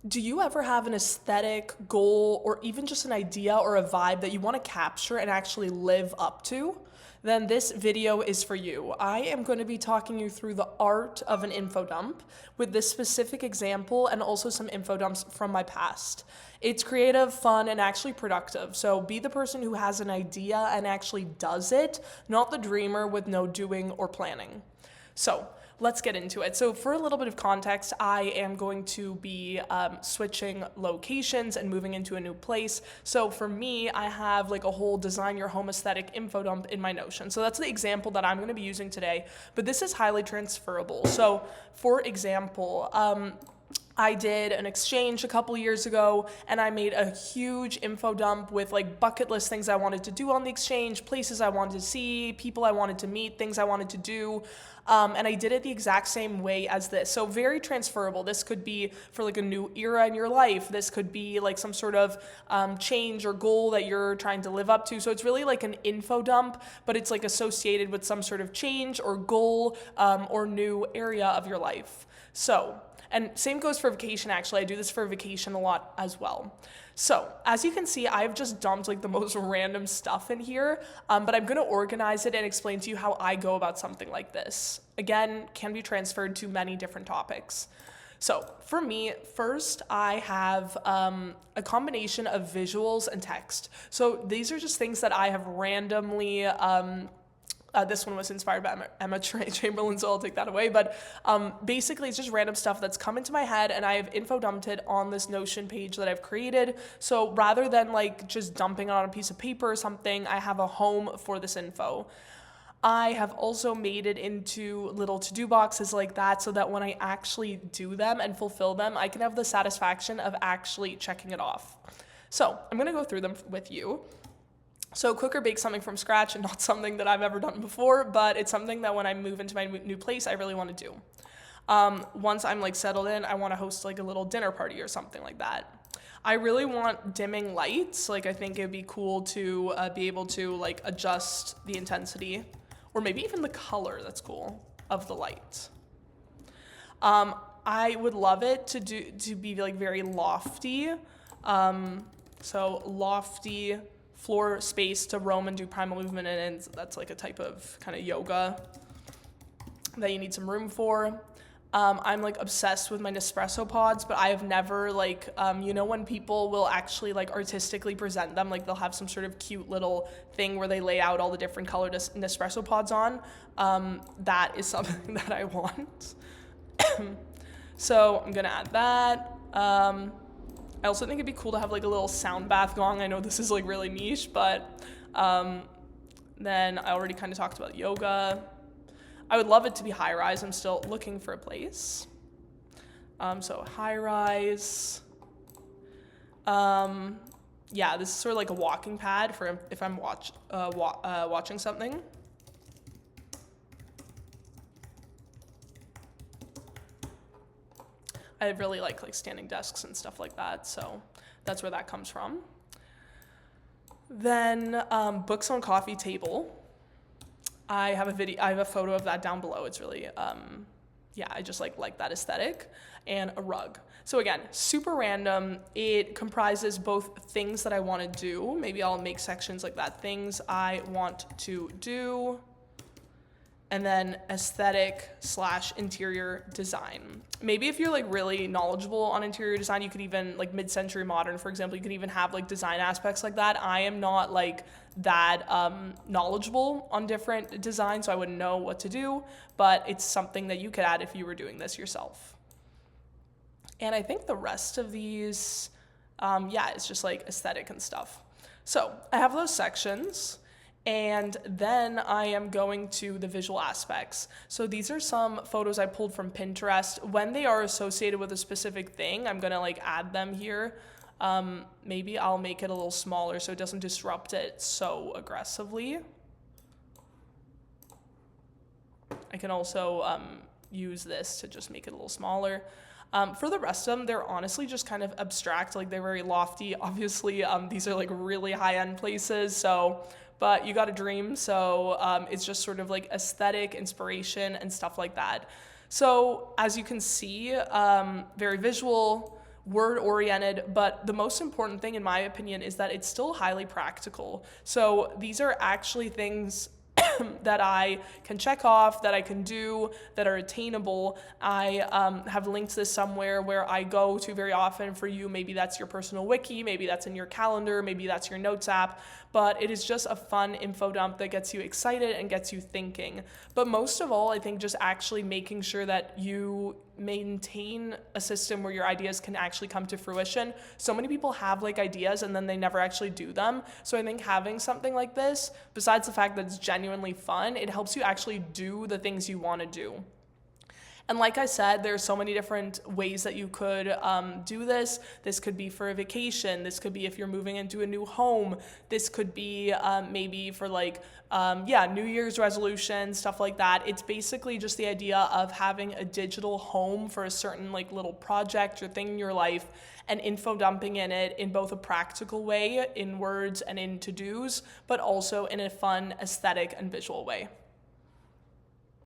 Do you ever have an aesthetic goal or even just an idea or a vibe that you want to capture and actually live up to? Then this video is for you. I am going to be talking you through the art of an info dump with this specific example and also some info dumps from my past. It's creative, fun, and actually productive. So be the person who has an idea and actually does it, not the dreamer with no doing or planning. So let's get into it. So for a little bit of context, I am going to be switching locations and moving into a new place. So for me, I have like a whole design your home aesthetic info dump in my Notion. So that's the example that I'm going to be using today, but this is highly transferable. So for example, I did an exchange a couple years ago and I made a huge info dump with like bucket list things I wanted to do on the exchange, places I wanted to see, people I wanted to meet, things I wanted to do. And I did it the exact same way as this. So very transferable. This could be for like a new era in your life. This could be like some sort of change or goal that you're trying to live up to. So it's really like an info dump, but it's like associated with some sort of change or goal or new area of your life. So, and same goes for vacation, actually. I do this for vacation a lot as well. So, as you can see, I've just dumped like the most random stuff in here, but I'm gonna organize it and explain to you how I go about something like this. Again, can be transferred to many different topics. So, for me, first I have a combination of visuals and text. So, these are just things that I have randomly this one was inspired by Emma Chamberlain, so I'll take that away. But basically, it's just random stuff that's come into my head, and I have info dumped it on this Notion page that I've created. So rather than like just dumping it on a piece of paper or something, I have a home for this info. I have also made it into little to-do boxes like that so that when I actually do them and fulfill them, I can have the satisfaction of actually checking it off. So I'm going to go through them with you. So cook or bake something from scratch, and not something that I've ever done before, but it's something that when I move into my new place, I really want to do. Once I'm like settled in, I want to host like a little dinner party or something like that. I really want dimming lights. Like I think it'd be cool to be able to like adjust the intensity or maybe even the color, that's cool, of the light. I would love it to be like very lofty. So lofty floor space to roam and do primal movement in, and that's like a type of kind of yoga that you need some room for. I'm like obsessed with my Nespresso pods, but I have never like, when people will actually like artistically present them, like they'll have some sort of cute little thing where they lay out all the different colored Nespresso pods on. That is something that I want. So I'm gonna add that. I also think it'd be cool to have like a little sound bath gong. I know this is like really niche, but then I already kind of talked about yoga. I would love it to be high rise. I'm still looking for a place. So high rise. Yeah, this is sort of like a walking pad for if I'm watching something. I really like standing desks and stuff like that, so that's where that comes from. Then books on coffee table. I have a photo of that down below. It's really, I just like that aesthetic. And a rug. So again, super random. It comprises both things that I want to do. Maybe I'll make sections like that. Things I want to do. And then aesthetic/interior design. Maybe if you're like really knowledgeable on interior design, you could even like mid-century modern, for example, you could even have like design aspects like that. I am not like that knowledgeable on different designs, so I wouldn't know what to do, but it's something that you could add if you were doing this yourself. And I think the rest of these, it's just like aesthetic and stuff. So I have those sections. And then I am going to the visual aspects. So these are some photos I pulled from Pinterest. When they are associated with a specific thing, I'm gonna like add them here. Maybe I'll make it a little smaller so it doesn't disrupt it so aggressively. I can also use this to just make it a little smaller. For the rest of them, they're honestly just kind of abstract, like they're very lofty. Obviously, these are like really high-end places, but you gotta dream, so it's just sort of like aesthetic, inspiration, and stuff like that. So as you can see, very visual, word oriented, but the most important thing in my opinion is that it's still highly practical. So these are actually things that I can check off, that I can do, that are attainable. I have linked this somewhere where I go to very often for you. Maybe that's your personal wiki, maybe that's in your calendar, maybe that's your notes app, but it is just a fun info dump that gets you excited and gets you thinking. But most of all, I think just actually making sure that you maintain a system where your ideas can actually come to fruition. So many people have like ideas and then they never actually do them. So I think having something like this, besides the fact that it's genuinely fun, it helps you actually do the things you want to do. And like I said, there's so many different ways that you could do this. This could be for a vacation. This could be if you're moving into a new home. This could be maybe for like, New Year's resolution, stuff like that. It's basically just the idea of having a digital home for a certain like little project or thing in your life, and info dumping in it in both a practical way, in words and in to-dos, but also in a fun, aesthetic and visual way.